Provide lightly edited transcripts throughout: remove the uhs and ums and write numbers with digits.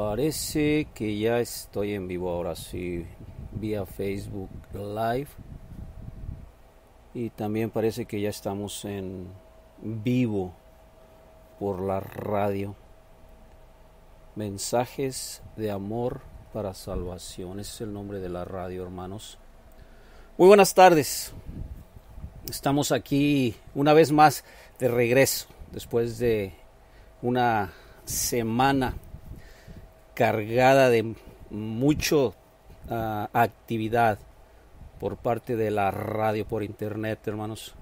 Parece que ya estoy en vivo ahora sí, vía Facebook Live. Y también parece que ya estamos en vivo por la radio. Mensajes de amor para salvación. Ese es el nombre de la radio, hermanos. Muy buenas tardes. Estamos aquí una vez más de regreso, después de una semana cargada de mucho actividad por parte de la radio por internet, hermanos.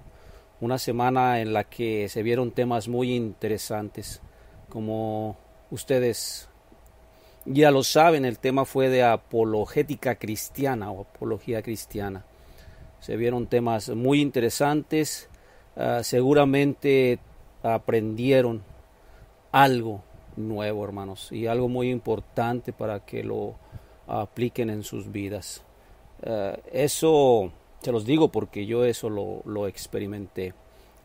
Una semana en la que se vieron temas muy interesantes. Como ustedes ya lo saben, el tema fue de apologética cristiana o apología cristiana. Se vieron temas muy interesantes. Seguramente aprendieron algo nuevo, hermanos, y algo muy importante para que lo apliquen en sus vidas. Eso se los digo porque yo eso lo experimenté.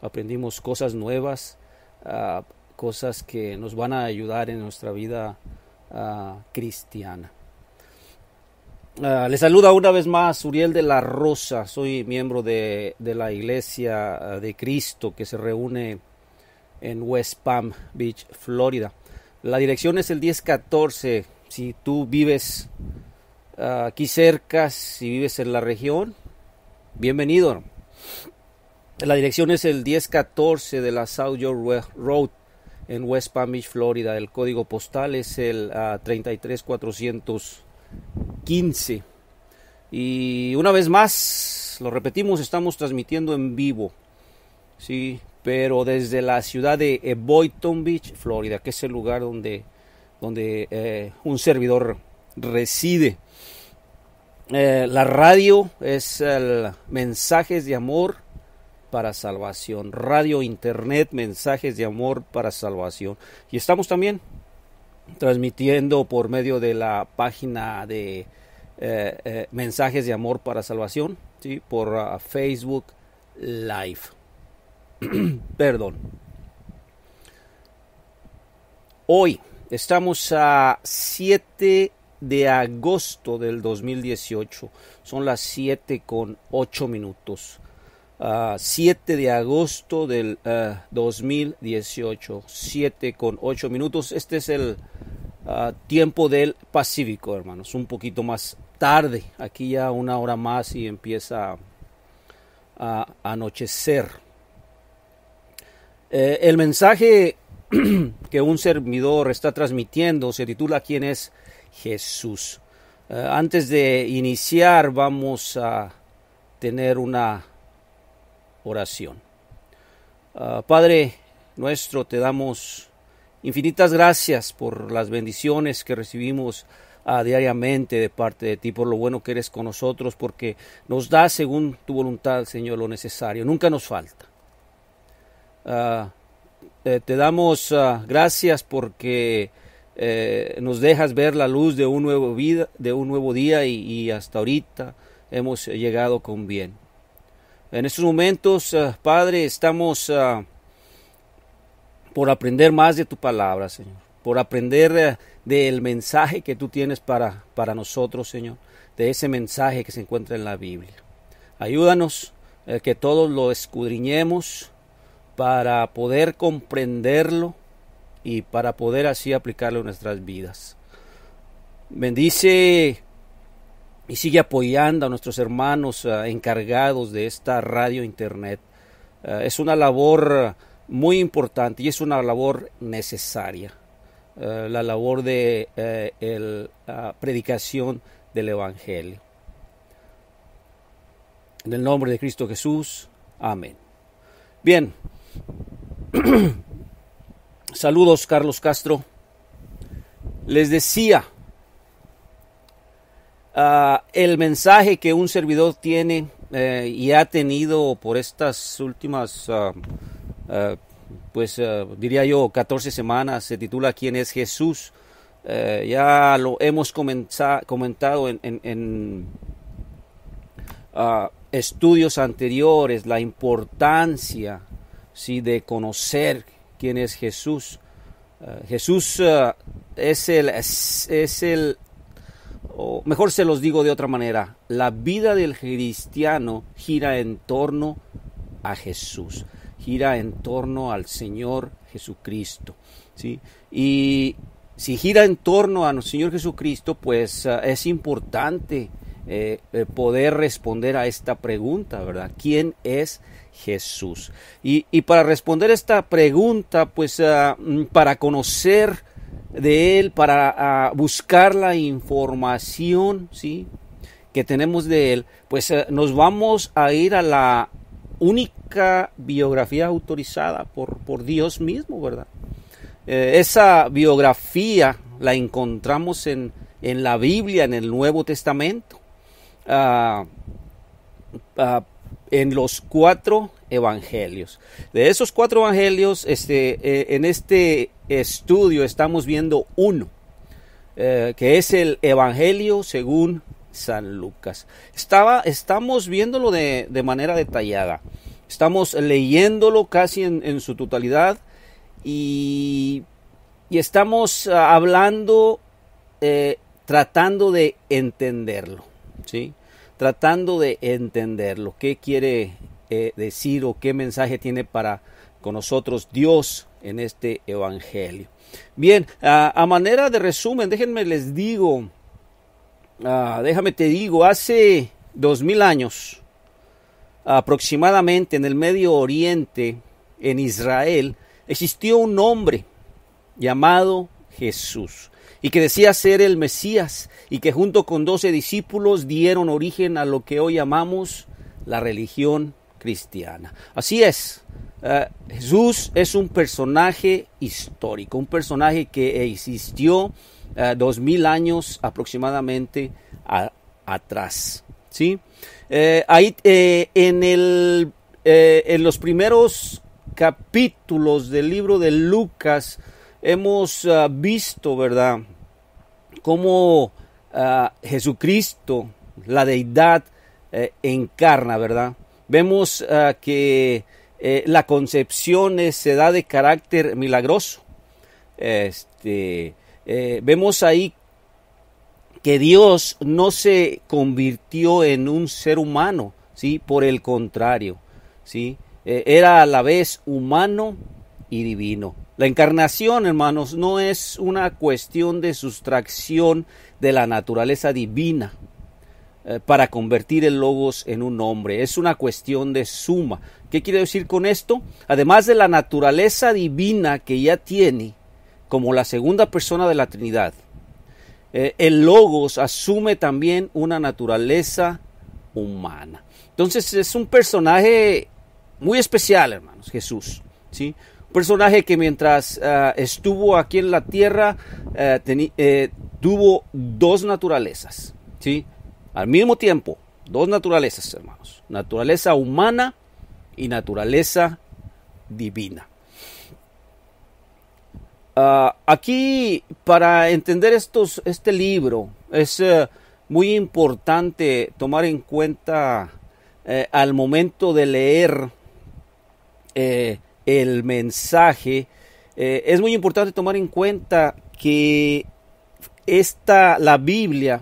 Aprendimos cosas nuevas, cosas que nos van a ayudar en nuestra vida cristiana. Les saluda una vez más Uriel de la Rosa. Soy miembro de la Iglesia de Cristo que se reúne en West Palm Beach, Florida. La dirección es el 1014. Si tú vives aquí cerca, si vives en la región, bienvenido. La dirección es el 1014 de la South York Road en West Palm Beach, Florida. El código postal es el 33415. Y una vez más, lo repetimos, estamos transmitiendo en vivo. Sí, pero desde la ciudad de Boynton Beach, Florida, que es el lugar donde un servidor reside. La radio es el Mensajes de Amor para Salvación. Radio, internet, Mensajes de Amor para Salvación. Y estamos también transmitiendo por medio de la página de Mensajes de Amor para Salvación, ¿sí? Por Facebook Live. Perdón. Hoy estamos a 7 de agosto del 2018. Son las 7:08. 7 de agosto del 2018. 7:08. Este es el tiempo del Pacífico, hermanos. Un poquito más tarde. Aquí ya una hora más y empieza a anochecer. El mensaje que un servidor está transmitiendo se titula ¿Quién es Jesús? Antes de iniciar vamos a tener una oración. Padre nuestro, te damos infinitas gracias por las bendiciones que recibimos diariamente de parte de ti, por lo bueno que eres con nosotros, porque nos das según tu voluntad, Señor, lo necesario. Nunca nos falta. Te damos gracias porque nos dejas ver la luz de un nuevo día y hasta ahorita hemos llegado con bien. En estos momentos, Padre, estamos por aprender más de tu palabra, Señor, por aprender del mensaje que tú tienes para nosotros, Señor, de ese mensaje que se encuentra en la Biblia. Ayúdanos que todos lo escudriñemos para poder comprenderlo y para poder así aplicarlo en nuestras vidas. Bendice y sigue apoyando a nuestros hermanos encargados de esta radio internet. Es una labor muy importante y es una labor necesaria. La labor de predicación del Evangelio. En el nombre de Cristo Jesús. Amén. Bien. Saludos, Carlos Castro. Les decía, el mensaje que un servidor tiene y ha tenido por estas últimas, diría yo, 14 semanas, se titula ¿Quién es Jesús? Ya lo hemos comentado en estudios anteriores, la importancia, sí, de conocer quién es Jesús. Jesús es el, o mejor se los digo de otra manera, la vida del cristiano gira en torno a Jesús, gira en torno al Señor Jesucristo, ¿sí? Y si gira en torno al Señor Jesucristo, pues es importante poder responder a esta pregunta, ¿verdad? ¿Quién es Jesús? Y para responder esta pregunta, pues para conocer de Él, para buscar la información, ¿sí?, que tenemos de Él, pues nos vamos a ir a la única biografía autorizada por Dios mismo, ¿verdad? Esa biografía la encontramos en la Biblia, en el Nuevo Testamento, en los 4 evangelios. De esos 4 evangelios, en este estudio estamos viendo uno, que es el Evangelio según San Lucas. Estamos viéndolo de manera detallada. Estamos leyéndolo casi en su totalidad y estamos hablando, tratando de entenderlo, ¿sí? Tratando de entenderlo. ¿Qué quiere decir o qué mensaje tiene para con nosotros Dios en este evangelio? Bien, a manera de resumen, déjenme te digo, hace 2000 años aproximadamente en el Medio Oriente, en Israel, existió un hombre llamado Jesús y que decía ser el Mesías y que junto con 12 discípulos dieron origen a lo que hoy llamamos la religión cristiana. Así es, Jesús es un personaje histórico, un personaje que existió 2000 años aproximadamente atrás, ¿sí? Ahí en los primeros capítulos del libro de Lucas hemos visto, ¿verdad?, cómo Jesucristo, la deidad, encarna, ¿verdad? Vemos que la concepción se da de carácter milagroso. Vemos ahí que Dios no se convirtió en un ser humano, ¿sí? Por el contrario, ¿sí? Era a la vez humano y divino. La encarnación, hermanos, no es una cuestión de sustracción de la naturaleza divina para convertir el logos en un hombre. Es una cuestión de suma. ¿Qué quiere decir con esto? Además de la naturaleza divina que ya tiene como la segunda persona de la Trinidad, el logos asume también una naturaleza humana. Entonces es un personaje muy especial, hermanos, Jesús, ¿sí? Un personaje que mientras estuvo aquí en la tierra tuvo 2 naturalezas, ¿sí? Al mismo tiempo, 2 naturalezas, hermanos. Naturaleza humana y naturaleza divina. Aquí, para entender este libro, es muy importante tomar en cuenta al momento de leer el mensaje, es muy importante tomar en cuenta que la Biblia,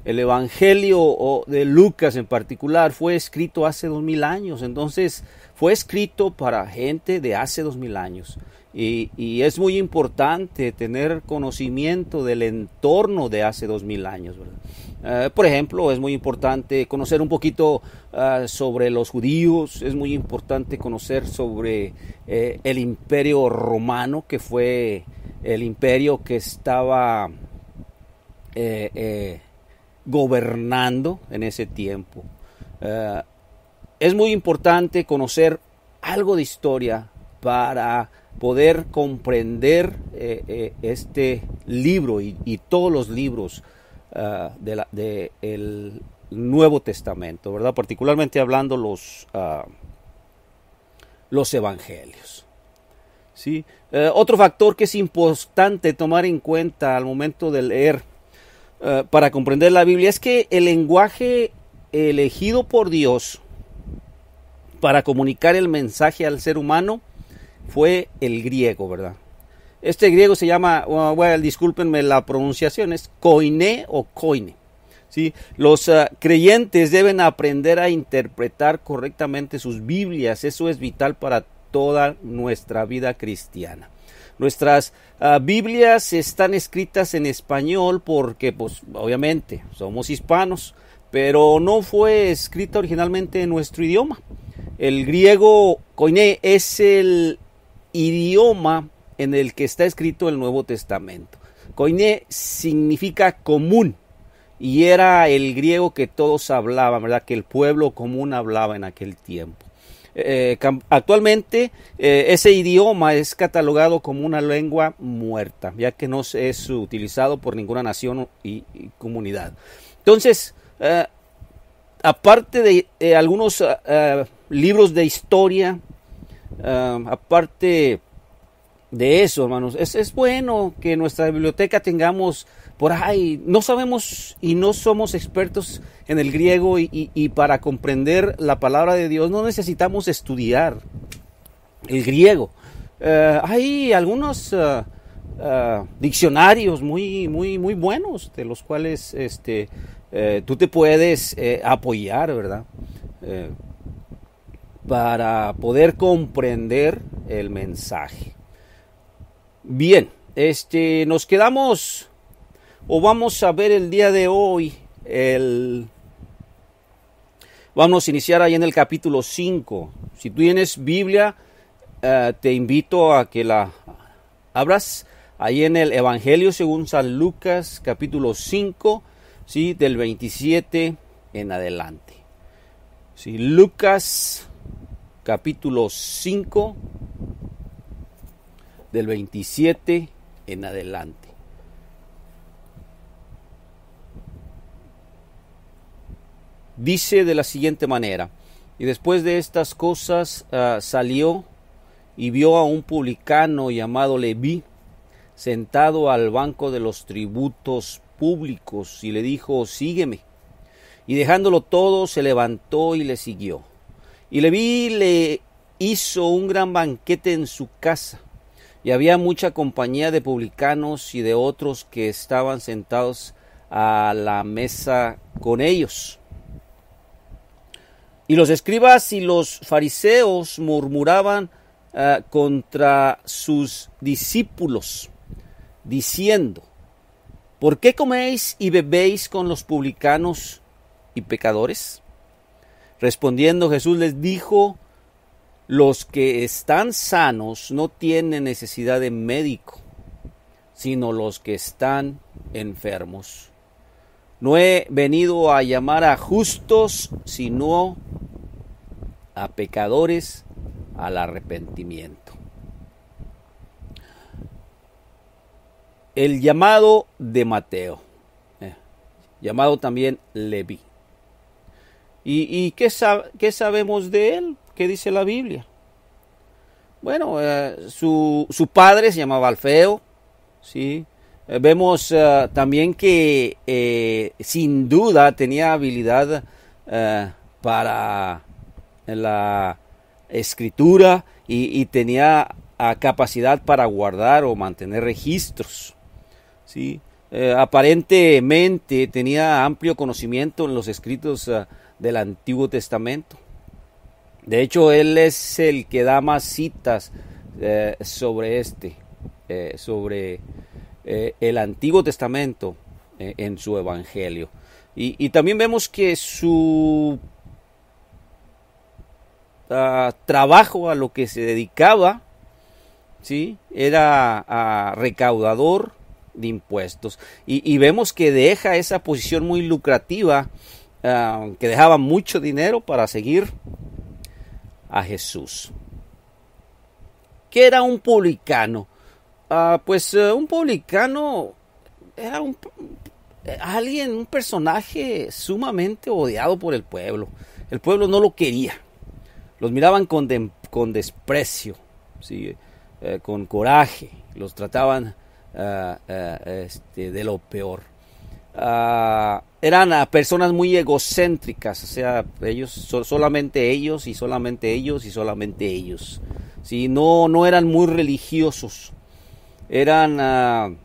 el Evangelio de Lucas en particular, fue escrito hace 2000 años. Entonces fue escrito para gente de hace 2000 años. Y es muy importante tener conocimiento del entorno de hace 2000 años, ¿verdad? Por ejemplo, es muy importante conocer un poquito sobre los judíos. Es muy importante conocer sobre el imperio romano, que fue el imperio que estaba gobernando en ese tiempo. Es muy importante conocer algo de historia para poder comprender este libro y todos los libros del Nuevo Testamento, ¿verdad? Particularmente hablando los evangelios, ¿sí? Otro factor que es importante tomar en cuenta al momento de leer para comprender la Biblia es que el lenguaje elegido por Dios para comunicar el mensaje al ser humano fue el griego, ¿verdad? Este griego se llama, well, discúlpenme la pronunciación, es koiné o koine. ¿Sí? Los creyentes deben aprender a interpretar correctamente sus Biblias. Eso es vital para toda nuestra vida cristiana. Nuestras Biblias están escritas en español porque, pues, obviamente, somos hispanos, pero no fue escrita originalmente en nuestro idioma. El griego koiné es el idioma en el que está escrito el Nuevo Testamento. Koiné significa común. Y era el griego que todos hablaban, ¿verdad? Que el pueblo común hablaba en aquel tiempo. Actualmente ese idioma es catalogado como una lengua muerta, ya que no es utilizado por ninguna nación y comunidad. Entonces, aparte de algunos libros de historia, aparte de eso, hermanos, es bueno que en nuestra biblioteca tengamos por ahí, no sabemos y no somos expertos en el griego y para comprender la palabra de Dios no necesitamos estudiar el griego. Hay algunos diccionarios muy buenos de los cuales tú te puedes apoyar, ¿verdad? Para poder comprender el mensaje. Bien, nos quedamos o vamos a ver el día de hoy, vamos a iniciar ahí en el capítulo 5. Si tú tienes Biblia, te invito a que la abras ahí en el Evangelio según San Lucas, capítulo 5, ¿sí? Del 27 en adelante. ¿Sí? Lucas, capítulo 5, del 27 en adelante. Dice de la siguiente manera: y después de estas cosas salió y vio a un publicano llamado Leví sentado al banco de los tributos públicos y le dijo: sígueme. Y dejándolo todo se levantó y le siguió. Y Leví le hizo un gran banquete en su casa, y había mucha compañía de publicanos y de otros que estaban sentados a la mesa con ellos. Y los escribas y los fariseos murmuraban contra sus discípulos, diciendo: ¿por qué coméis y bebéis con los publicanos y pecadores? Respondiendo Jesús les dijo: los que están sanos no tienen necesidad de médico, sino los que están enfermos. No he venido a llamar a justos, sino a pecadores al arrepentimiento. El llamado de Mateo, llamado también Leví. ¿Y qué sabemos de él? ¿Qué dice la Biblia? Bueno, su padre se llamaba Alfeo, ¿sí? Vemos también que sin duda tenía habilidad para la escritura y tenía capacidad para guardar o mantener registros, ¿sí? Aparentemente tenía amplio conocimiento en los escritos del Antiguo Testamento. De hecho, él es el que da más citas sobre el Antiguo Testamento en su Evangelio. Y también vemos que su trabajo, a lo que se dedicaba, ¿sí? Era recaudador de impuestos. Y vemos que deja esa posición muy lucrativa, que dejaba mucho dinero para seguir a Jesús. ¿Qué era un publicano? Un publicano era un personaje sumamente odiado por el pueblo. El pueblo no lo quería. Los miraban con desprecio, ¿sí? Con coraje. Los trataban de lo peor. Eran personas muy egocéntricas, o sea, ellos, solamente ellos y solamente ellos y solamente ellos. ¿Sí? No eran muy religiosos. eran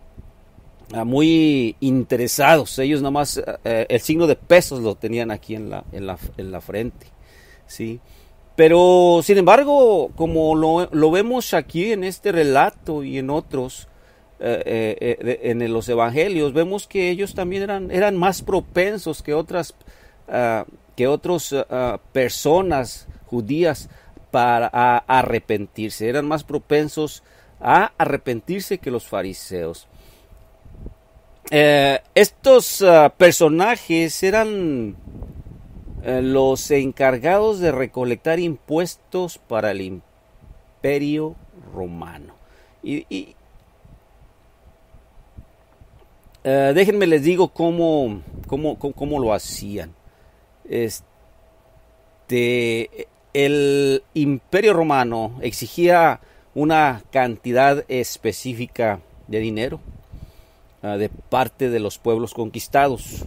muy interesados. Ellos nada más el signo de pesos lo tenían aquí en la frente, ¿sí? Pero sin embargo, como lo vemos aquí en este relato y en otros, en los evangelios, vemos que ellos también eran más propensos que otras personas judías para arrepentirse. Eran más propensos a arrepentirse que los fariseos. Estos personajes eran los encargados de recolectar impuestos para el Imperio Romano. Déjenme les digo cómo lo hacían. El Imperio Romano exigía una cantidad específica de dinero de parte de los pueblos conquistados.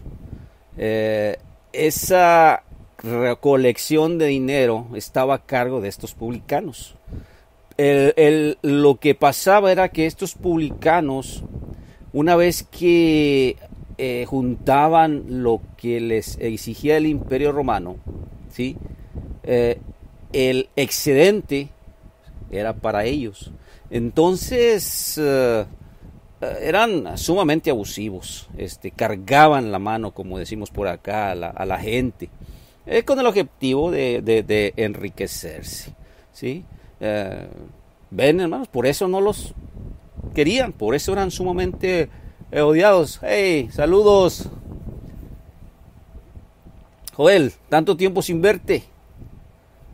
Esa recolección de dinero estaba a cargo de estos publicanos. Lo que pasaba era que estos publicanos, una vez que juntaban lo que les exigía el Imperio Romano, ¿sí? El excedente era para ellos. Entonces eran sumamente abusivos, cargaban la mano, como decimos por acá, a la gente, con el objetivo de enriquecerse, ¿sí? Ven, hermanos, por eso no los querían, por eso eran sumamente odiados. Hey, saludos, Joel, tanto tiempo sin verte.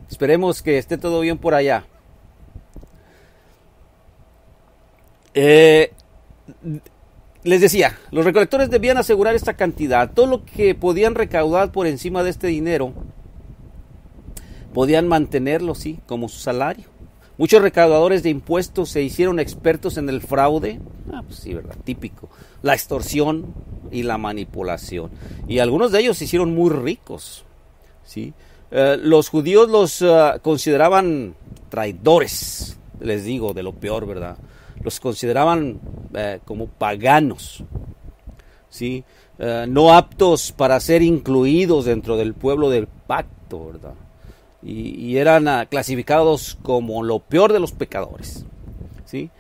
Esperemos que esté todo bien por allá. Les decía, los recolectores debían asegurar esta cantidad. Todo lo que podían recaudar por encima de este dinero, podían mantenerlo, sí, como su salario. Muchos recaudadores de impuestos se hicieron expertos en el fraude. Pues sí, ¿verdad? Típico. La extorsión y la manipulación. Y algunos de ellos se hicieron muy ricos, ¿sí? Los judíos los consideraban traidores, les digo, de lo peor, ¿verdad? Los consideraban como paganos, ¿sí? No aptos para ser incluidos dentro del pueblo del pacto, ¿verdad? Y eran clasificados como lo peor de los pecadores, ¿sí?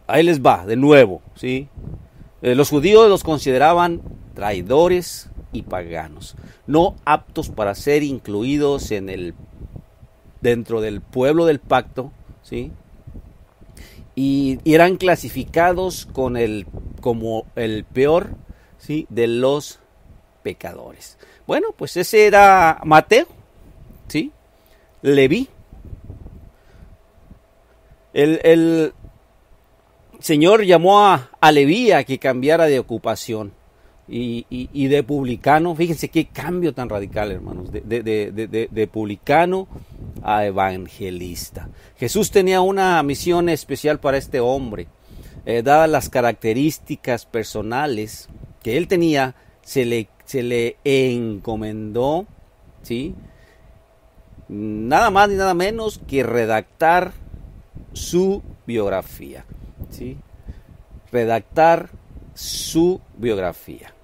Ahí les va, de nuevo, ¿sí? Los judíos los consideraban traidores y paganos, no aptos para ser incluidos dentro del pueblo del pacto, ¿sí? Y eran clasificados como el peor, ¿sí?, de los pecadores. Bueno, pues ese era Mateo, ¿sí? Leví. El Señor llamó a Leví a que cambiara de ocupación y de publicano. Fíjense qué cambio tan radical, hermanos, de publicano a evangelista. Jesús tenía una misión especial para este hombre. Dadas las características personales que él tenía, se le encomendó, ¿sí?, nada más ni nada menos que redactar su biografía, ¿sí? Redactar su biografía.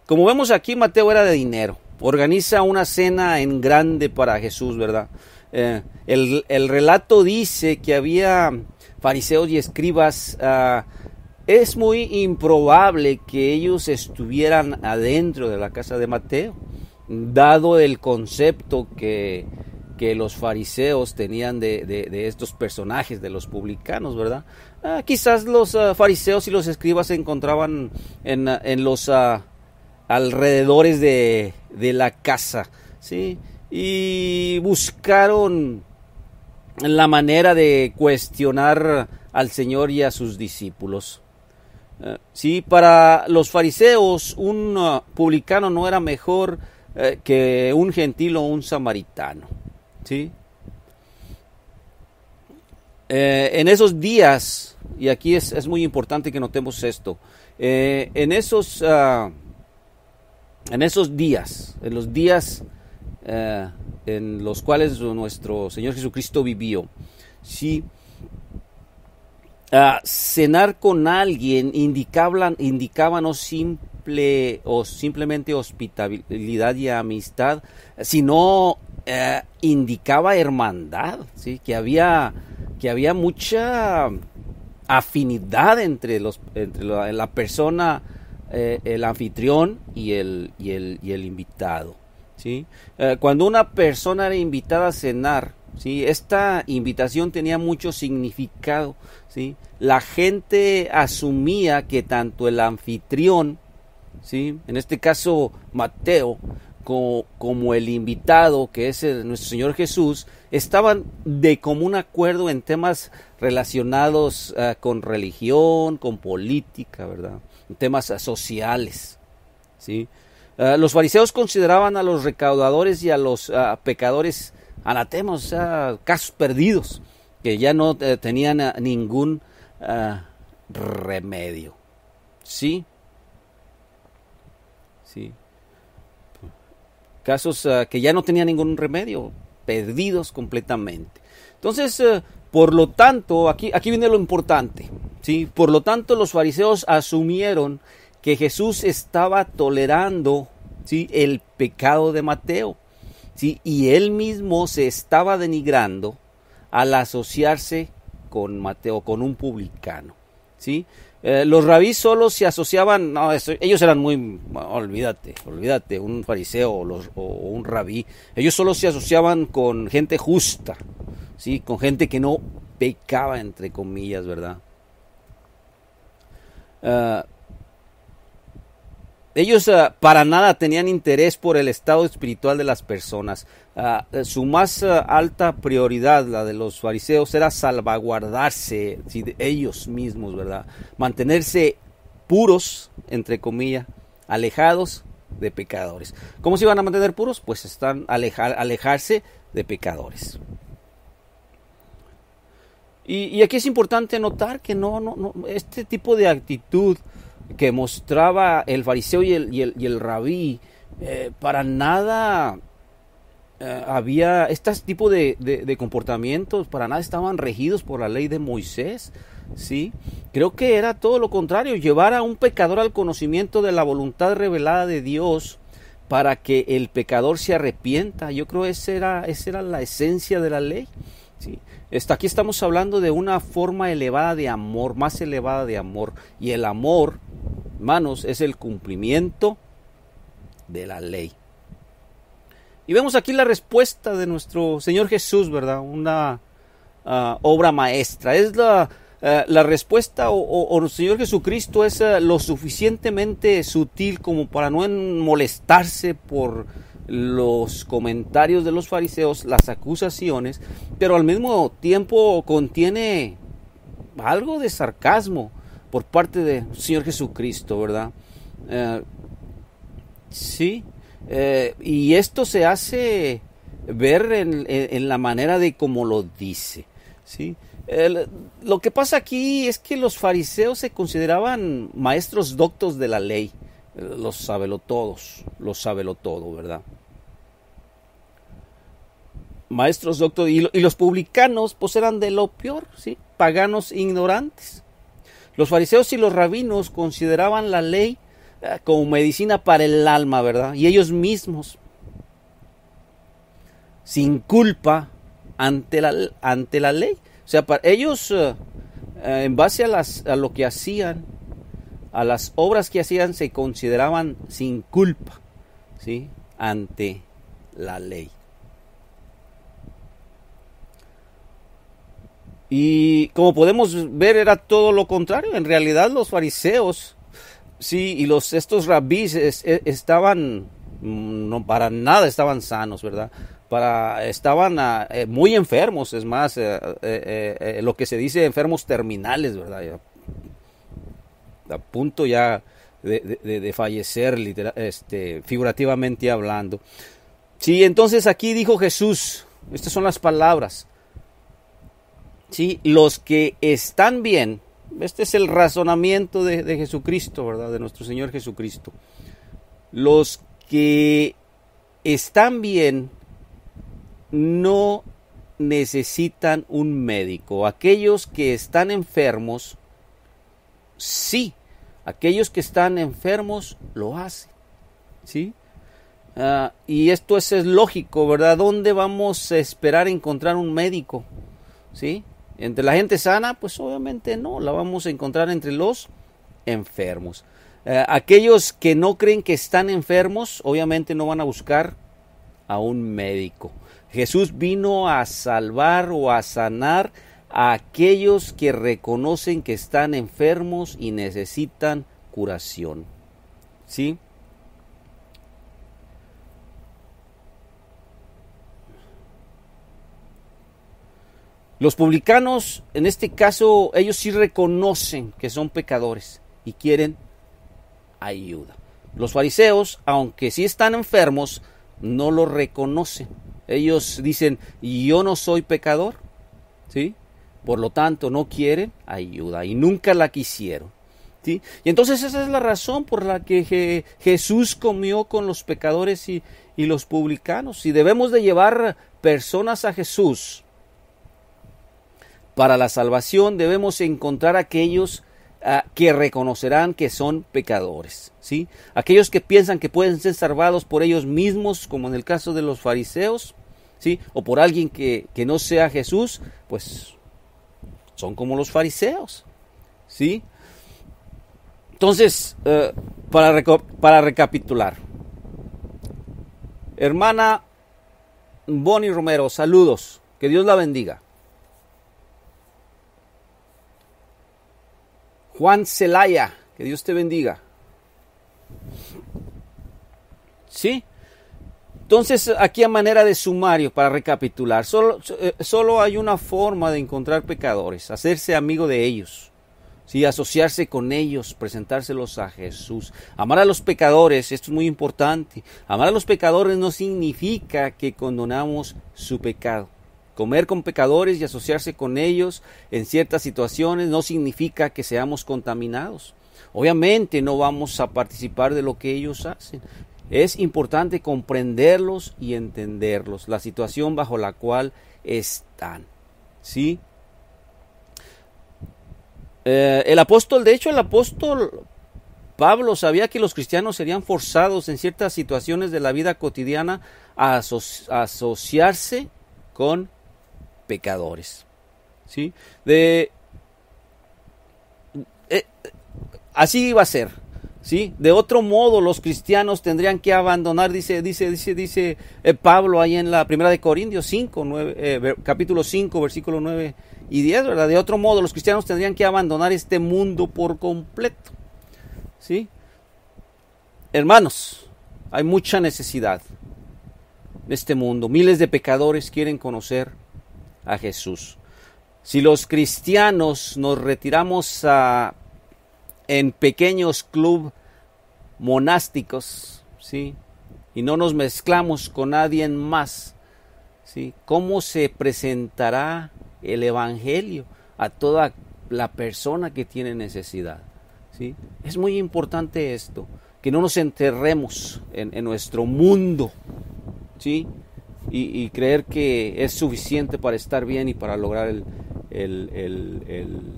Como vemos aquí, Mateo era de dinero. Organiza una cena en grande para Jesús, ¿verdad? El relato dice que había fariseos y escribas. Es muy improbable que ellos estuvieran adentro de la casa de Mateo, dado el concepto que los fariseos tenían de estos personajes, de los publicanos, ¿verdad? Quizás los fariseos y los escribas se encontraban en los alrededores de la casa, ¿sí? Y buscaron la manera de cuestionar al Señor y a sus discípulos. Sí, para los fariseos un publicano no era mejor que un gentil o un samaritano, ¿sí? En esos días, y aquí es muy importante que notemos esto, en esos días, en los días en los cuales nuestro Señor Jesucristo vivió, ¿sí?, cenar con alguien indicaba no simplemente hospitalidad y amistad, sino indicaba hermandad, ¿sí? Que había mucha afinidad entre la persona, el anfitrión y el invitado, ¿sí? Cuando una persona era invitada a cenar, ¿sí? Esta invitación tenía mucho significado, ¿sí? La gente asumía que tanto el anfitrión, ¿sí? En este caso Mateo, como el invitado, que es nuestro Señor Jesús, estaban de común acuerdo en temas relacionados con religión, con política, ¿verdad? En temas sociales, ¿sí? Los fariseos consideraban a los recaudadores y a los pecadores anatemas, o sea, casos perdidos, que ya no tenían ningún remedio. ¿Sí? Sí. Casos que ya no tenían ningún remedio, perdidos completamente. Entonces, por lo tanto, aquí viene lo importante, ¿sí? Por lo tanto, los fariseos asumieron que Jesús estaba tolerando, ¿sí?, el pecado de Mateo, ¿sí? Y él mismo se estaba denigrando al asociarse con Mateo, con un publicano, ¿sí? Los rabís solo se asociaban, ellos eran muy, olvídate, un fariseo o un rabí, ellos solo se asociaban con gente justa, ¿sí? Con gente que no pecaba, entre comillas, ¿verdad? Ellos para nada tenían interés por el estado espiritual de las personas. Su más alta prioridad, la de los fariseos, era salvaguardarse, ¿sí?, de ellos mismos, ¿verdad? Mantenerse puros, entre comillas, alejados de pecadores. ¿Cómo se iban a mantener puros? Pues alejarse de pecadores. Y aquí es importante notar que no este tipo de actitud que mostraba el fariseo y el rabí, para nada había este tipo de comportamientos, para nada estaban regidos por la ley de Moisés, ¿sí? Creo que era todo lo contrario, llevar a un pecador al conocimiento de la voluntad revelada de Dios para que el pecador se arrepienta. Yo creo que esa era la esencia de la ley, ¿sí? Aquí estamos hablando de una forma elevada de amor, más elevada de amor, y el amor, hermanos, es el cumplimiento de la ley. Y vemos aquí la respuesta de nuestro Señor Jesús, ¿verdad? Una obra maestra. Es la respuesta, o nuestro Señor Jesucristo es lo suficientemente sutil como para no molestarse por los comentarios de los fariseos, las acusaciones, pero al mismo tiempo contiene algo de sarcasmo por parte del Señor Jesucristo, ¿verdad? Sí, y esto se hace ver en la manera de cómo lo dice, ¿sí? Lo que pasa aquí es que los fariseos se consideraban maestros doctos de la ley, los sabelotodos, ¿verdad? Maestros doctos, y los publicanos pues eran de lo peor, ¿sí? Paganos ignorantes. Los fariseos y los rabinos consideraban la ley como medicina para el alma, ¿verdad? Y ellos mismos, sin culpa ante la ley. O sea, para ellos, en base a lo que hacían, a las obras que hacían, se consideraban sin culpa, ¿sí?, ante la ley. Y como podemos ver, era todo lo contrario. En realidad los fariseos, sí, y estos rabís estaban, no para nada estaban sanos, ¿verdad? Estaban muy enfermos, es más, lo que se dice enfermos terminales, ¿verdad? A punto ya de fallecer, figurativamente hablando. Sí, entonces aquí dijo Jesús, estas son las palabras. Sí, los que están bien, este es el razonamiento de Jesucristo, ¿verdad? De nuestro Señor Jesucristo. Los que están bien no necesitan un médico. Aquellos que están enfermos, sí, aquellos que están enfermos lo hacen, ¿sí? Y esto es lógico, ¿verdad? ¿Dónde vamos a esperar encontrar un médico? ¿Sí? Entre la gente sana, pues obviamente no, la vamos a encontrar entre los enfermos. Aquellos que no creen que están enfermos, obviamente no van a buscar a un médico. Jesús vino a salvar o a sanar a aquellos que reconocen que están enfermos y necesitan curación. ¿Sí? Los publicanos, en este caso, ellos sí reconocen que son pecadores y quieren ayuda. Los fariseos, aunque sí están enfermos, no lo reconocen. Ellos dicen, yo no soy pecador, ¿sí? Por lo tanto, no quieren ayuda y nunca la quisieron, ¿sí? Y entonces esa es la razón por la que Jesús comió con los pecadores y los publicanos. Si debemos de llevar personas a Jesús para la salvación, debemos encontrar aquellos que reconocerán que son pecadores, ¿sí? Aquellos que piensan que pueden ser salvados por ellos mismos, como en el caso de los fariseos, ¿sí? O por alguien que no sea Jesús, pues son como los fariseos, ¿sí? Entonces, para recapitular, hermana Bonnie Romero, saludos, que Dios la bendiga. Juan Celaya, que Dios te bendiga. ¿Sí? Entonces, aquí a manera de sumario, para recapitular, solo hay una forma de encontrar pecadores: hacerse amigo de ellos, ¿sí? Asociarse con ellos, presentárselos a Jesús. Amar a los pecadores, esto es muy importante. Amar a los pecadores no significa que condonamos su pecado. Comer con pecadores y asociarse con ellos en ciertas situaciones no significa que seamos contaminados. Obviamente no vamos a participar de lo que ellos hacen. Es importante comprenderlos y entenderlos, la situación bajo la cual están, ¿sí? El apóstol Pablo sabía que los cristianos serían forzados en ciertas situaciones de la vida cotidiana a asociarse con pecadores, ¿sí? Así iba a ser, ¿sí? De otro modo, los cristianos tendrían que abandonar, dice Pablo ahí en la primera de Corintios 5, capítulo 5, versículo 9 y 10, ¿verdad? De otro modo, los cristianos tendrían que abandonar este mundo por completo, ¿sí? Hermanos, hay mucha necesidad en este mundo. Miles de pecadores quieren conocer a Jesús. Si los cristianos nos retiramos en pequeños clubes monásticos, ¿sí? Y no nos mezclamos con nadie más, ¿sí? ¿Cómo se presentará el evangelio a toda la persona que tiene necesidad? ¿Sí? Es muy importante esto, que no nos enterremos en nuestro mundo, ¿sí? Y creer que es suficiente para estar bien y para lograr el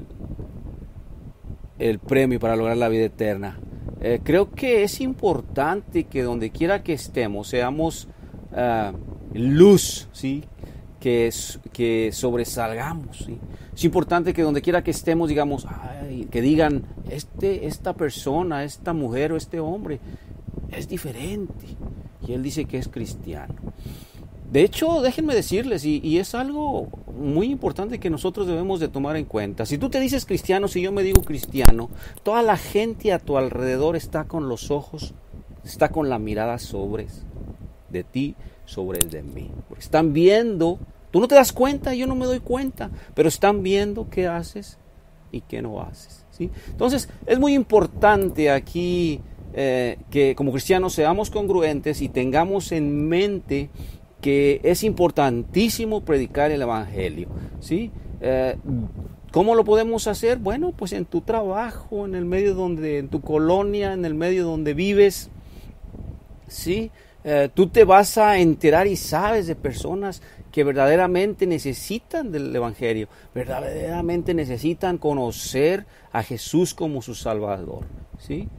premio, para lograr la vida eterna. Creo que es importante que donde quiera que estemos seamos luz, ¿sí? Que sobresalgamos, ¿sí? Es importante que donde quiera que estemos digamos, que digan, esta persona, esta mujer o este hombre es diferente y él dice que es cristiano. De hecho, déjenme decirles, y es algo muy importante que nosotros debemos de tomar en cuenta. Si tú te dices cristiano, si yo me digo cristiano, toda la gente a tu alrededor está con los ojos, está con la mirada sobre de ti, sobre el de mí. Porque están viendo, tú no te das cuenta, yo no me doy cuenta, pero están viendo qué haces y qué no haces, ¿sí? Entonces, es muy importante aquí que como cristianos seamos congruentes y tengamos en mente que es importantísimo predicar el evangelio, ¿sí? ¿Cómo lo podemos hacer? Bueno, pues en tu trabajo, en tu colonia, en el medio donde vives, ¿sí? Tú te vas a enterar y sabes de personas que verdaderamente necesitan del Evangelio, verdaderamente necesitan conocer a Jesús como su Salvador, ¿sí?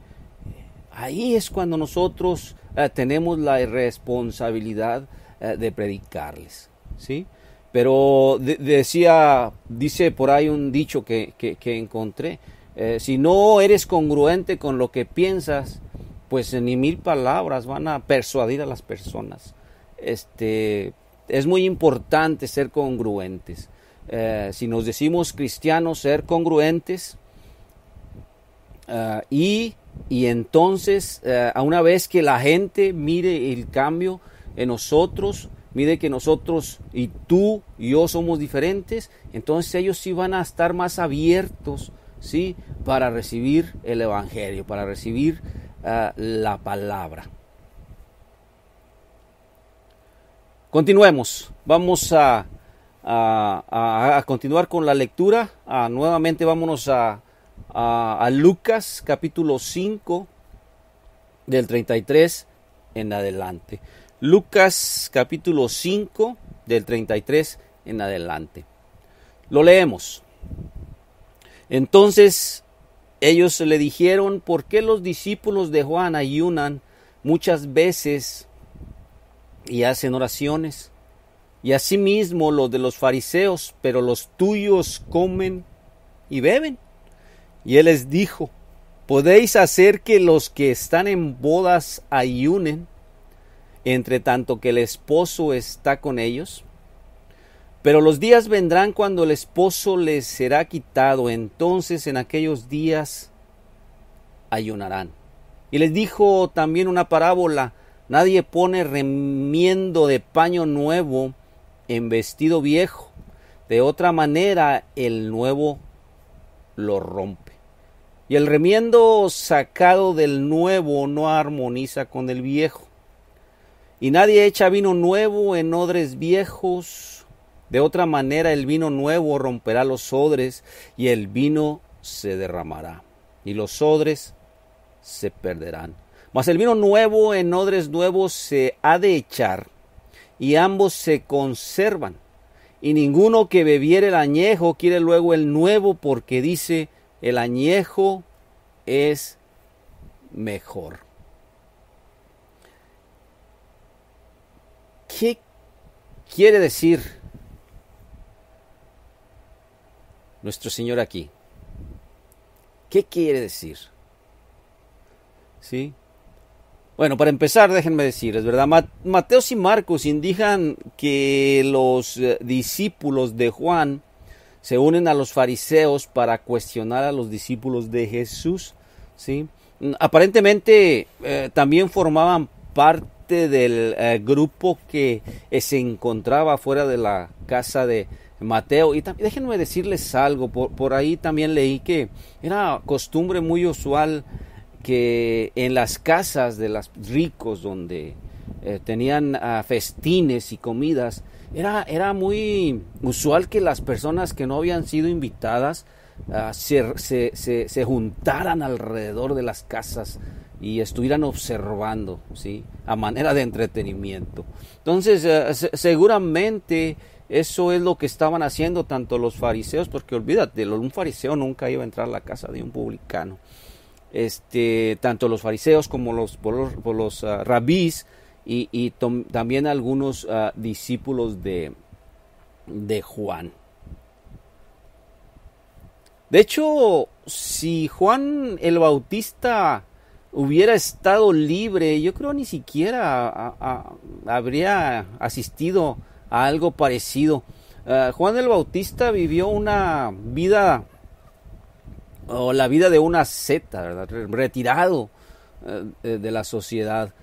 Ahí es cuando nosotros tenemos la responsabilidad de predicarles, ¿sí? Pero dice por ahí un dicho que encontré, si no eres congruente con lo que piensas, pues ni 1000 palabras van a persuadir a las personas. Es muy importante ser congruentes. Si nos decimos cristianos, ser congruentes, y entonces, a una vez que la gente mire el cambio en nosotros, mire que nosotros y tú y yo somos diferentes, entonces ellos sí van a estar más abiertos, ¿sí?, para recibir el Evangelio, para recibir la palabra. Continuemos. Vamos a continuar con la lectura. Nuevamente vámonos a Lucas capítulo 5 del 33 en adelante. Lucas capítulo 5 del 33 en adelante. Lo leemos. Entonces ellos le dijeron: ¿por qué los discípulos de Juan ayunan muchas veces y hacen oraciones? Y asimismo los de los fariseos, pero los tuyos comen y beben. Y él les dijo: ¿podéis hacer que los que están en bodas ayunen, entre tanto que el esposo está con ellos? Pero los días vendrán cuando el esposo les será quitado, entonces en aquellos días ayunarán. Y les dijo también una parábola: nadie pone remiendo de paño nuevo en vestido viejo, de otra manera el nuevo lo rompe. Y el remiendo sacado del nuevo no armoniza con el viejo. Y nadie echa vino nuevo en odres viejos, de otra manera el vino nuevo romperá los odres, y el vino se derramará, y los odres se perderán. Mas el vino nuevo en odres nuevos se ha de echar, y ambos se conservan. Y ninguno que bebiere el añejo quiere luego el nuevo, porque dice: el añejo es mejor. ¿Qué quiere decir nuestro Señor aquí? ¿Qué quiere decir? ¿Sí? Bueno, para empezar, déjenme decirles, ¿verdad? Mateo y Marcos indican que los discípulos de Juan se unen a los fariseos para cuestionar a los discípulos de Jesús, ¿sí? Aparentemente también formaban parte del grupo que se encontraba fuera de la casa de Mateo. Y déjenme decirles algo, por ahí también leí que era costumbre muy usual que en las casas de los ricos, donde tenían festines y comidas, era muy usual que las personas que no habían sido invitadas se juntaran alrededor de las casas y estuvieran observando, ¿sí?, a manera de entretenimiento. Entonces, seguramente eso es lo que estaban haciendo tanto los fariseos, porque olvídate, un fariseo nunca iba a entrar a la casa de un publicano. Tanto los fariseos como los rabís y también algunos discípulos de Juan. De hecho, si Juan el Bautista hubiera estado libre, yo creo ni siquiera habría asistido a algo parecido. Juan el Bautista vivió una vida, o la vida de una asceta, ¿verdad?, retirado de la sociedad,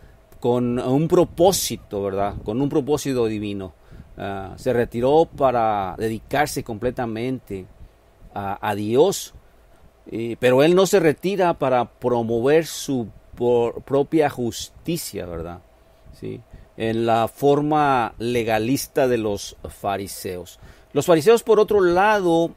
con un propósito, ¿verdad?, con un propósito divino. Se retiró para dedicarse completamente a Dios, pero él no se retira para promover su propia justicia, ¿verdad? ¿Sí? En la forma legalista de los fariseos. Los fariseos, por otro lado,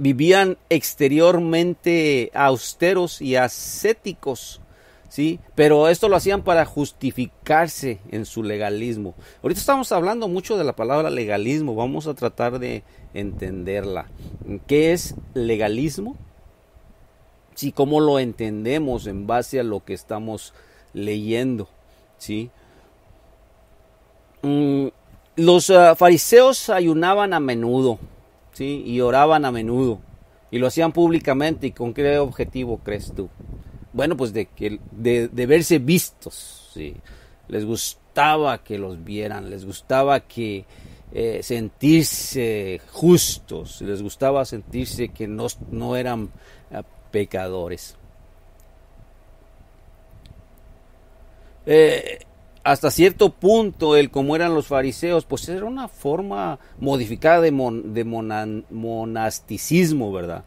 vivían exteriormente austeros y ascéticos, ¿sí? Pero esto lo hacían para justificarse en su legalismo. Ahorita estamos hablando mucho de la palabra legalismo, vamos a tratar de entenderla. ¿Qué es legalismo? Sí, ¿cómo lo entendemos en base a lo que estamos leyendo? ¿Sí? Los fariseos ayunaban a menudo, ¿sí? Y oraban a menudo, y lo hacían públicamente. ¿Y con qué objetivo crees tú? Bueno, pues de verse vistos, ¿sí? Les gustaba que los vieran, les gustaba que sentirse justos, les gustaba sentirse que no eran pecadores. Hasta cierto punto, el como eran los fariseos, pues era una forma modificada de monasticismo, ¿verdad?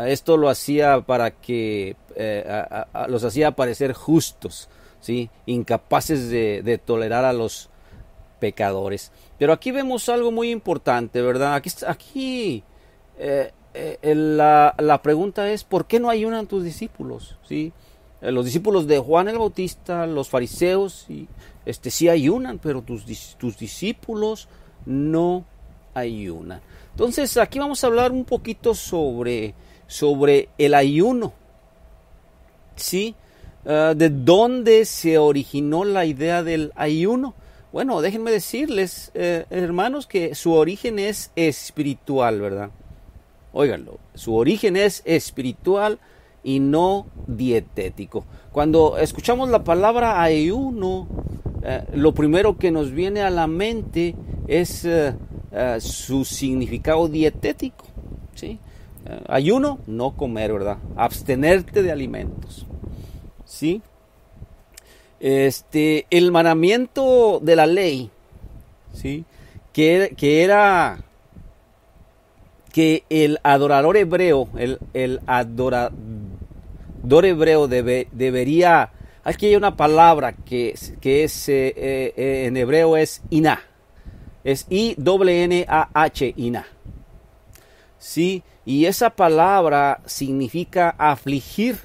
Esto lo hacía para que los hacía parecer justos, ¿sí? Incapaces de tolerar a los pecadores. Pero aquí vemos algo muy importante, ¿verdad? Aquí la pregunta es, ¿por qué no ayunan tus discípulos? ¿Sí? Los discípulos de Juan el Bautista, los fariseos, sí ayunan, pero tus discípulos no ayunan. Entonces aquí vamos a hablar un poquito sobre el ayuno, ¿sí? ¿De dónde se originó la idea del ayuno? Bueno, déjenme decirles, hermanos, que su origen es espiritual, ¿verdad? Óiganlo, su origen es espiritual y no dietético. Cuando escuchamos la palabra ayuno, lo primero que nos viene a la mente es su significado dietético, ¿sí? Ayuno, no comer, ¿verdad? Abstenerte de alimentos, ¿sí? El mandamiento de la ley, ¿sí? Que era que el adorador hebreo, el adorador hebreo debería, aquí hay una palabra que es en hebreo es iná, es I-N-N-A-H, iná, ¿sí? Y esa palabra significa afligir,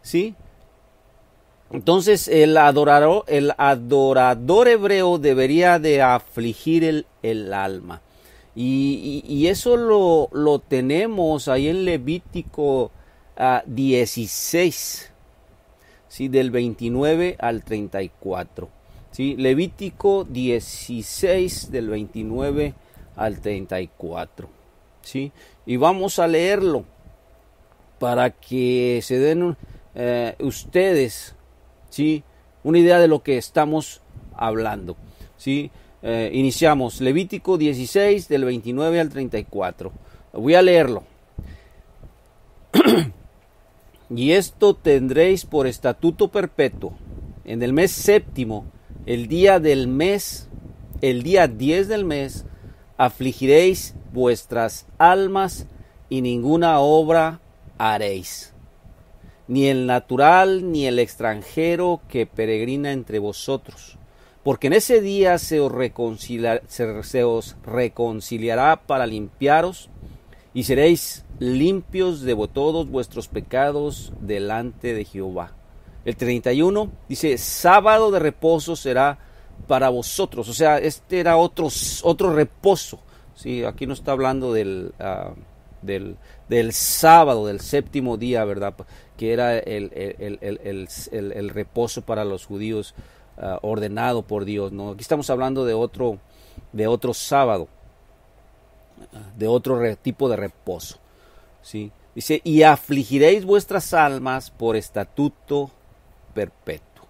¿sí? Entonces el adorador hebreo debería de afligir el alma. Y eso lo tenemos ahí en Levítico 16, ¿sí? Del 29 al 34. ¿Sí? Levítico 16 del 29 al 34. ¿Sí? Y vamos a leerlo para que se den ustedes, ¿sí? Una idea de lo que estamos hablando, ¿sí? Iniciamos Levítico 16 del 29 al 34. Voy a leerlo. Y esto tendréis por estatuto perpetuo: en el mes séptimo, el día 10 del mes, afligiréis vuestras almas y ninguna obra haréis, ni el natural ni el extranjero que peregrina entre vosotros, porque en ese día se os reconciliará para limpiaros, y seréis limpios de todos vuestros pecados delante de Jehová. El 31 dice: sábado de reposo será para vosotros. O sea, este era otro reposo. Sí, aquí no está hablando del sábado, del séptimo día, ¿verdad? Que era el reposo para los judíos, ordenado por Dios, ¿no? Aquí estamos hablando de otro sábado, de otro tipo de reposo, ¿sí? Dice: y afligiréis vuestras almas por estatuto perpetuo.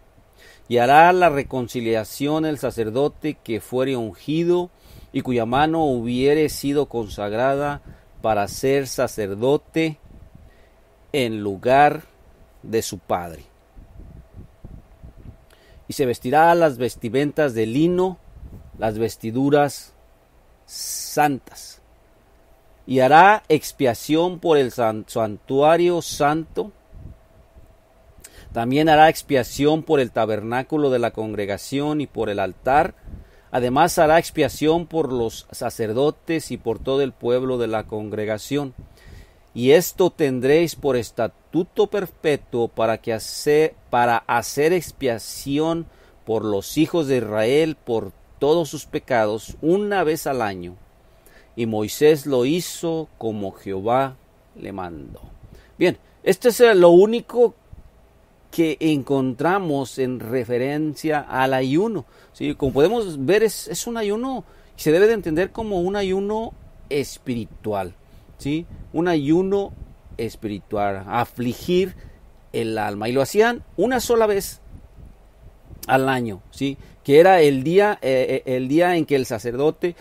Y hará la reconciliación el sacerdote que fuere ungido y cuya mano hubiere sido consagrada para ser sacerdote en lugar de su padre. Y se vestirá las vestimentas de lino, las vestiduras santas. Y hará expiación por el santuario santo. También hará expiación por el tabernáculo de la congregación y por el altar. Además hará expiación por los sacerdotes y por todo el pueblo de la congregación. y esto tendréis por estatuto perpetuo para hacer expiación por los hijos de Israel por todos sus pecados una vez al año. Y Moisés lo hizo como Jehová le mandó. Bien, esto es lo único que encontramos en referencia al ayuno. ¿Sí? Como podemos ver, es un ayuno y se debe de entender como un ayuno espiritual. ¿Sí? Un ayuno espiritual, afligir el alma. Y lo hacían una sola vez al año, ¿sí? Que era el día en que el sacerdote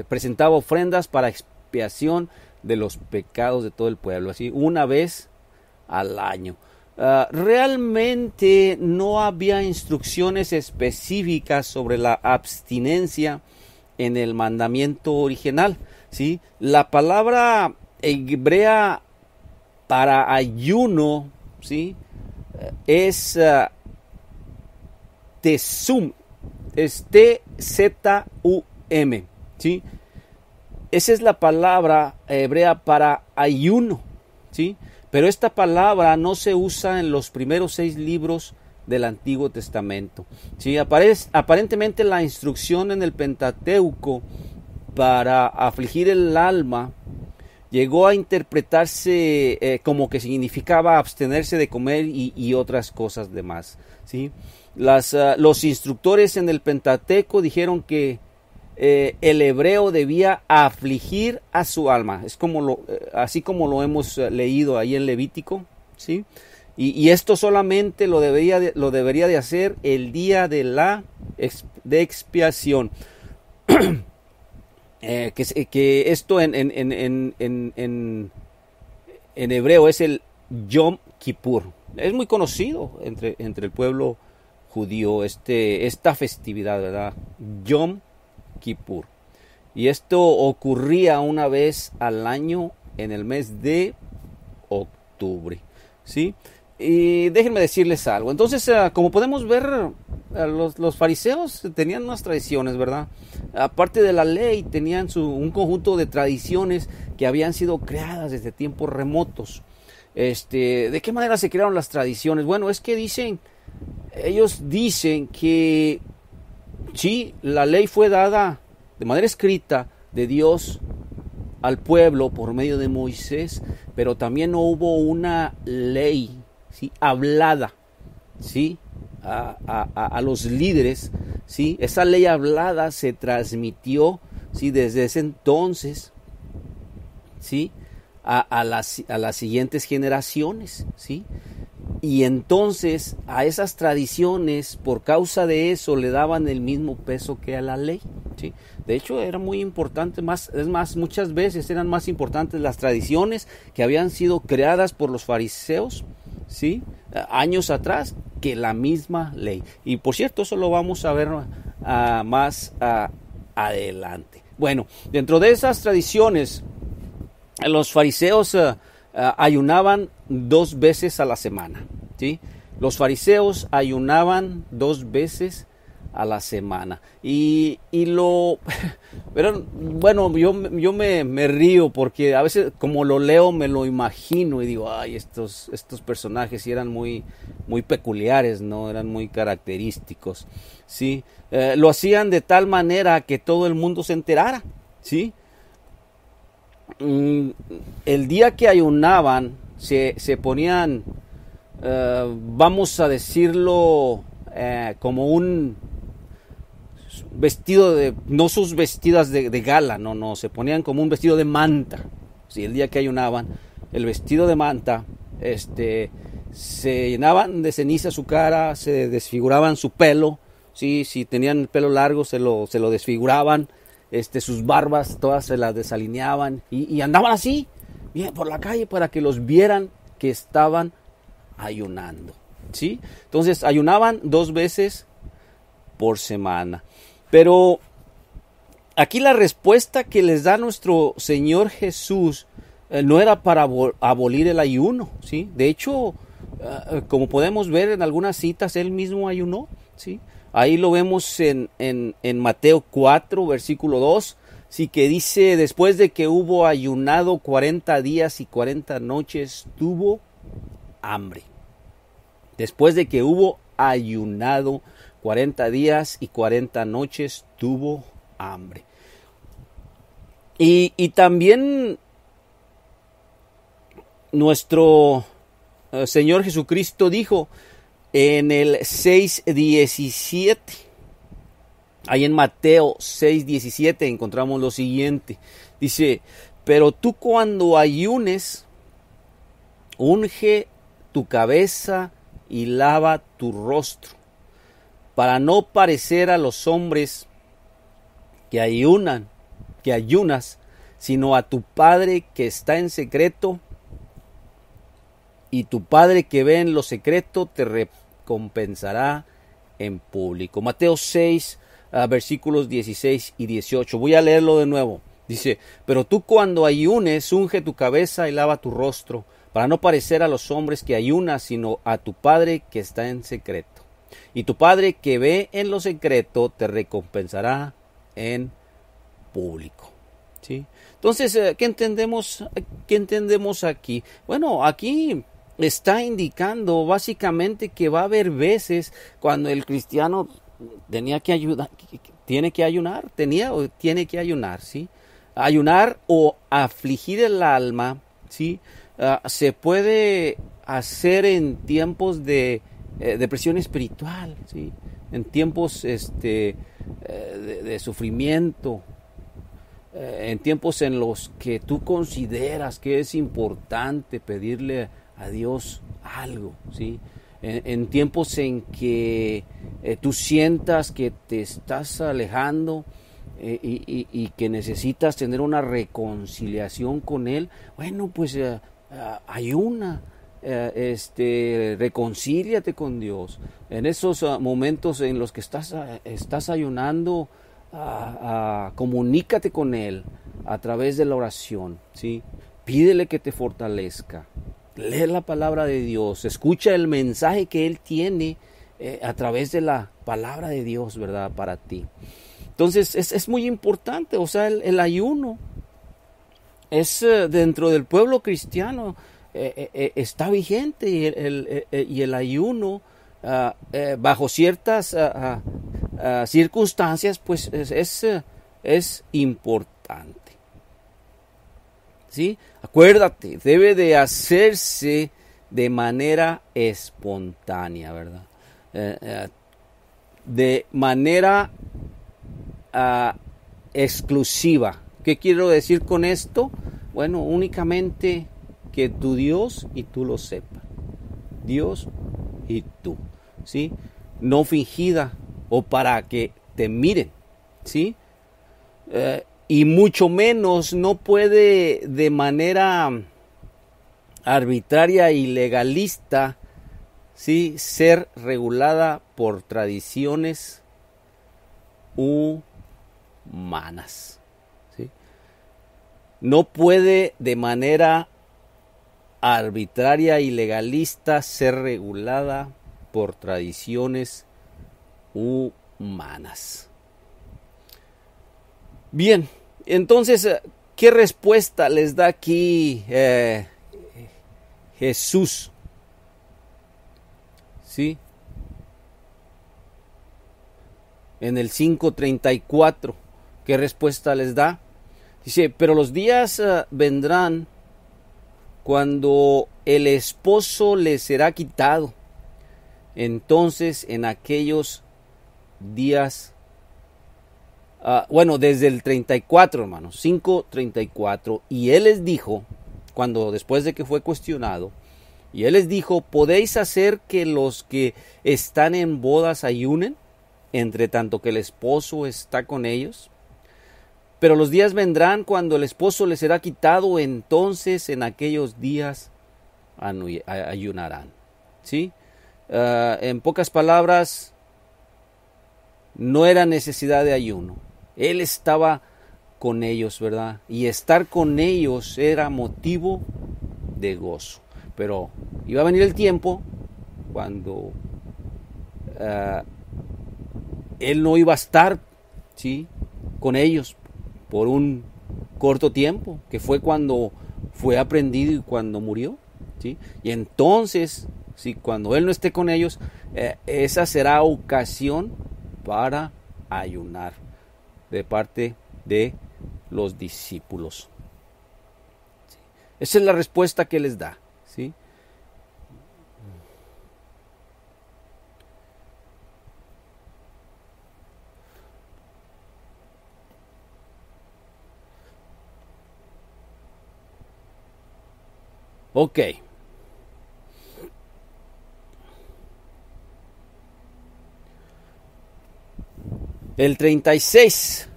presentaba ofrendas para expiación de los pecados de todo el pueblo, así una vez al año. Realmente no había instrucciones específicas sobre la abstinencia en el mandamiento original, ¿sí? La palabra hebrea para ayuno, ¿sí? Es tesum, es T-Z-U-M, ¿sí? Esa es la palabra hebrea para ayuno, ¿sí? Pero esta palabra no se usa en los primeros 6 libros del Antiguo Testamento, ¿sí? Aparentemente la instrucción en el Pentateuco para afligir el alma llegó a interpretarse como que significaba abstenerse de comer y otras cosas demás, ¿sí? Los instructores en el Pentateuco dijeron que el hebreo debía afligir a su alma, es como así como lo hemos leído ahí en Levítico, ¿sí? Y esto solamente lo debería de hacer el día de expiación. Que esto en hebreo es el Yom Kippur. Es muy conocido entre el pueblo judío esta festividad, ¿verdad? Yom Kippur. Y esto ocurría una vez al año en el mes de octubre, ¿sí? Y déjenme decirles algo. Entonces, como podemos ver, los fariseos tenían unas tradiciones, ¿verdad? Aparte de la ley, tenían un conjunto de tradiciones que habían sido creadas desde tiempos remotos. ¿De qué manera se crearon las tradiciones? Bueno, es que ellos dicen que sí, la ley fue dada de manera escrita de Dios al pueblo por medio de Moisés, pero también no hubo una ley, ¿sí?, hablada, ¿sí?, a los líderes, ¿sí? Esa ley hablada se transmitió, ¿sí?, desde ese entonces, ¿sí?, a las siguientes generaciones, ¿sí? Y entonces a esas tradiciones, por causa de eso, le daban el mismo peso que a la ley, ¿sí? De hecho, era muy importante, muchas veces eran más importantes las tradiciones que habían sido creadas por los fariseos, ¿sí?, años atrás, que la misma ley. Y por cierto, eso lo vamos a ver más adelante. Bueno, dentro de esas tradiciones, los fariseos ayunaban 2 veces a la semana, ¿sí? Los fariseos ayunaban 2 veces a la semana. Pero bueno, yo me río porque a veces como lo leo me lo imagino y digo, ay, estos personajes sí eran muy peculiares, ¿no? Eran muy característicos, ¿sí? Lo hacían de tal manera que todo el mundo se enterara, ¿sí? El día que ayunaban se ponían, vamos a decirlo, como un vestido no sus vestidas de gala, no, se ponían como un vestido de manta, ¿sí? El día que ayunaban, el vestido de manta, se llenaban de ceniza su cara, se desfiguraban su pelo, ¿sí? Si tenían el pelo largo se lo desfiguraban, sus barbas todas se las desalineaban y andaban así, bien por la calle para que los vieran que estaban ayunando, ¿sí? Entonces ayunaban 2 veces por semana. Pero aquí la respuesta que les da nuestro Señor Jesús no era para abolir el ayuno, ¿sí? De hecho, como podemos ver en algunas citas, él mismo ayunó, ¿sí? Ahí lo vemos en Mateo 4, versículo 2, sí, que dice, después de que hubo ayunado 40 días y 40 noches, tuvo hambre. Después de que hubo ayunado 40 días y 40 noches, tuvo hambre. Y también nuestro Señor Jesucristo dijo en el 6:17, ahí en Mateo 6:17 encontramos lo siguiente. Dice, pero tú cuando ayunes, unge tu cabeza y lava tu rostro, para no parecer a los hombres que ayunas, sino a tu Padre que está en secreto, y tu Padre que ve en lo secreto te recompensará en público. Mateo 6, versículos 16 y 18. Voy a leerlo de nuevo. Dice, pero tú cuando ayunes, unge tu cabeza y lava tu rostro, para no parecer a los hombres que ayunas, sino a tu Padre que está en secreto. Y tu Padre que ve en lo secreto te recompensará en público. ¿Sí? Entonces, ¿qué entendemos aquí? Bueno, aquí está indicando básicamente que va a haber veces cuando el cristiano tiene que ayunar, ¿sí? Ayunar o afligir el alma, ¿sí? Se puede hacer en tiempos de depresión espiritual, ¿sí? En tiempos de sufrimiento, en tiempos en los que tú consideras que es importante pedirle a Dios algo, ¿sí? En tiempos en que tú sientas que te estás alejando y que necesitas tener una reconciliación con Él, bueno, pues ayuna, reconcíliate con Dios. En esos momentos en los que estás ayunando, comunícate con Él a través de la oración, ¿sí? Pídele que te fortalezca. Lee la palabra de Dios, escucha el mensaje que Él tiene a través de la palabra de Dios, ¿verdad? Para ti. Entonces es muy importante, o sea, el ayuno es dentro del pueblo cristiano, está vigente y el ayuno bajo ciertas circunstancias pues es importante. ¿Sí? Acuérdate, debe de hacerse de manera espontánea, ¿verdad? De manera exclusiva. ¿Qué quiero decir con esto? Bueno, únicamente que tu Dios y tú lo sepas. Dios y tú, ¿sí? No fingida o para que te miren, ¿sí? Y mucho menos no puede de manera arbitraria y legalista, ¿sí? Ser regulada por tradiciones humanas, ¿sí? No puede de manera arbitraria y legalista ser regulada por tradiciones humanas. Bien, entonces, ¿qué respuesta les da aquí Jesús? ¿Sí? En el 5:34, ¿qué respuesta les da? Dice, pero los días vendrán cuando el esposo le será quitado. Entonces, en aquellos días, desde el 34, hermanos, 5:34, y él les dijo, después de que fue cuestionado, y él les dijo, ¿podéis hacer que los que están en bodas ayunen, entre tanto que el esposo está con ellos? Pero los días vendrán cuando el esposo les será quitado, entonces en aquellos días ayunarán. ¿Sí? En pocas palabras, no era necesidad de ayuno. Él estaba con ellos, ¿verdad? Y estar con ellos era motivo de gozo. Pero iba a venir el tiempo cuando él no iba a estar, ¿sí?, con ellos por un corto tiempo, que fue cuando fue aprendido y cuando murió, ¿sí? Y entonces, ¿sí?, cuando Él no esté con ellos, esa será ocasión para ayunar de parte de los discípulos. ¿Sí? Esa es la respuesta que les da, ¿sí? Ok. El 36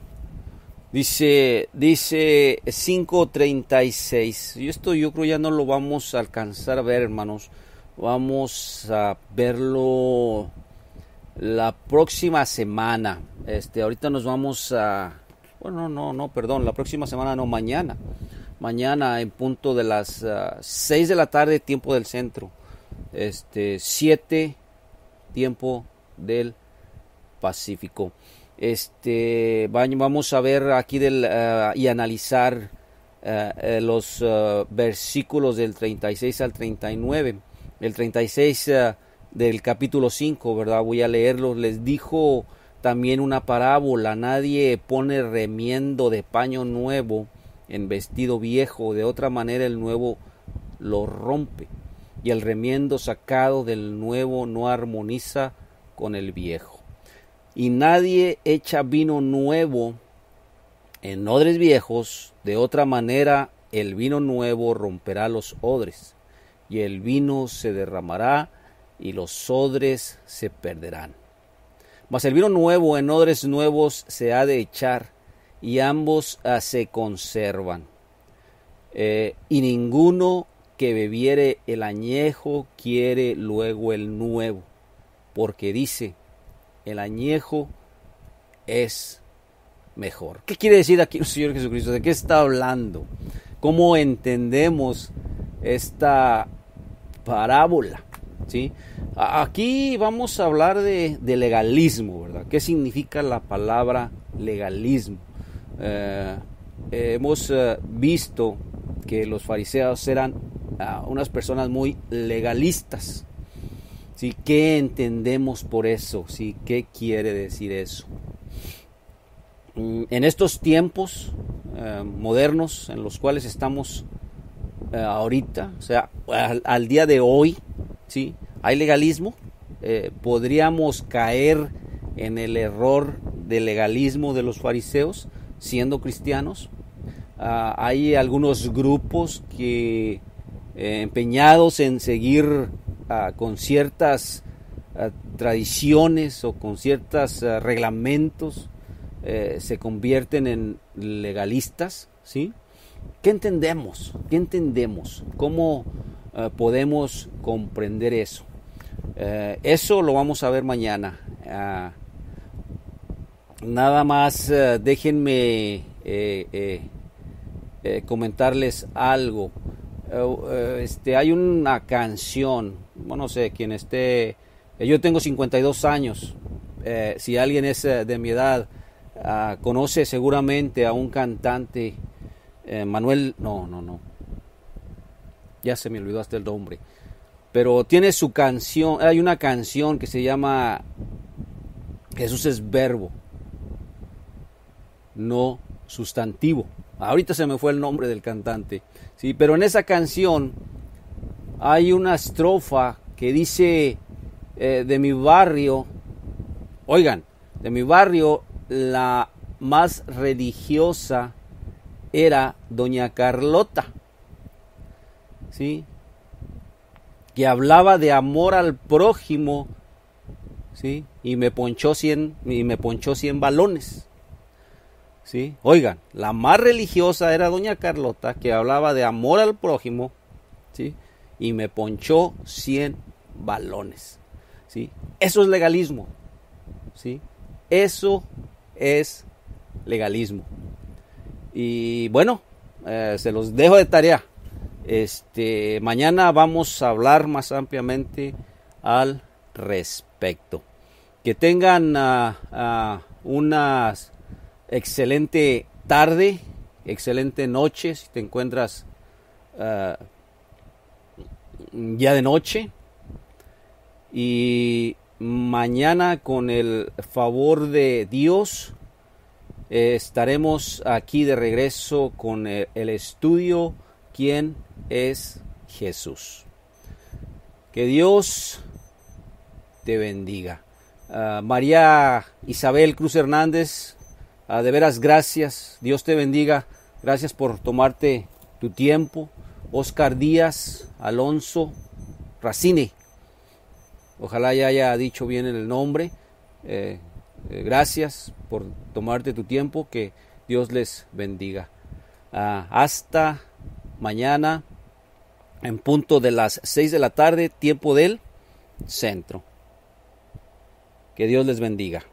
dice 5:36. Yo creo ya no lo vamos a alcanzar a ver, hermanos. Vamos a verlo la próxima semana. Ahorita nos vamos a... Bueno, perdón, la próxima semana no, mañana. Mañana en punto de las 6 de la tarde, tiempo del centro. 7 tiempo del Pacífico. Vamos a ver aquí y analizar los versículos del 36 al 39. El 36 del capítulo 5, ¿verdad? Voy a leerlos. Les dijo también una parábola: nadie pone remiendo de paño nuevo en vestido viejo, de otra manera el nuevo lo rompe, y el remiendo sacado del nuevo no armoniza con el viejo. Y nadie echa vino nuevo en odres viejos, de otra manera el vino nuevo romperá los odres, y el vino se derramará, y los odres se perderán. Mas el vino nuevo en odres nuevos se ha de echar, y ambos se conservan. Y ninguno que bebiere el añejo quiere luego el nuevo, porque dice: el añejo es mejor. ¿Qué quiere decir aquí el Señor Jesucristo? ¿De qué está hablando? ¿Cómo entendemos esta parábola? ¿Sí? Aquí vamos a hablar de legalismo, ¿verdad? ¿Qué significa la palabra legalismo? Hemos visto que los fariseos eran unas personas muy legalistas. ¿Sí? ¿Qué entendemos por eso? ¿Sí? ¿Qué quiere decir eso? En estos tiempos modernos en los cuales estamos ahorita, o sea, al día de hoy, ¿sí?, hay legalismo. Podríamos caer en el error del legalismo de los fariseos siendo cristianos. Hay algunos grupos que empeñados en seguir con ciertas tradiciones o con ciertos reglamentos se convierten en legalistas, ¿sí? ¿Qué entendemos? ¿Qué entendemos? ¿Cómo podemos comprender eso? Eso lo vamos a ver mañana. Nada más déjenme comentarles algo. Hay una canción, bueno, no sé quién esté. Yo tengo 52 años. Si alguien es de mi edad, conoce seguramente a un cantante, Manuel. No. Ya se me olvidó hasta el nombre. Pero tiene su canción. Hay una canción que se llama Jesús es verbo, no sustantivo. Ahorita se me fue el nombre del cantante, sí, pero en esa canción hay una estrofa que dice de mi barrio, oigan, de mi barrio la más religiosa era doña Carlota, ¿sí?, que hablaba de amor al prójimo, ¿sí?, y me ponchó 100 balones. ¿Sí? Oigan, la más religiosa era doña Carlota, que hablaba de amor al prójimo, ¿sí?, y me ponchó 100 balones. ¿Sí? Eso es legalismo. ¿Sí? Eso es legalismo. Y bueno, se los dejo de tarea. Mañana vamos a hablar más ampliamente al respecto. Que tengan una excelente tarde, excelente noche si te encuentras ya de noche. Y mañana, con el favor de Dios, estaremos aquí de regreso con el estudio ¿Quién es Jesús? Que Dios te bendiga. María Isabel Cruz Hernández, de veras gracias, Dios te bendiga, gracias por tomarte tu tiempo. Oscar Díaz Alonso Racine, ojalá ya haya dicho bien el nombre, gracias por tomarte tu tiempo, que Dios les bendiga. Hasta mañana en punto de las 6 de la tarde, tiempo del centro. Que Dios les bendiga.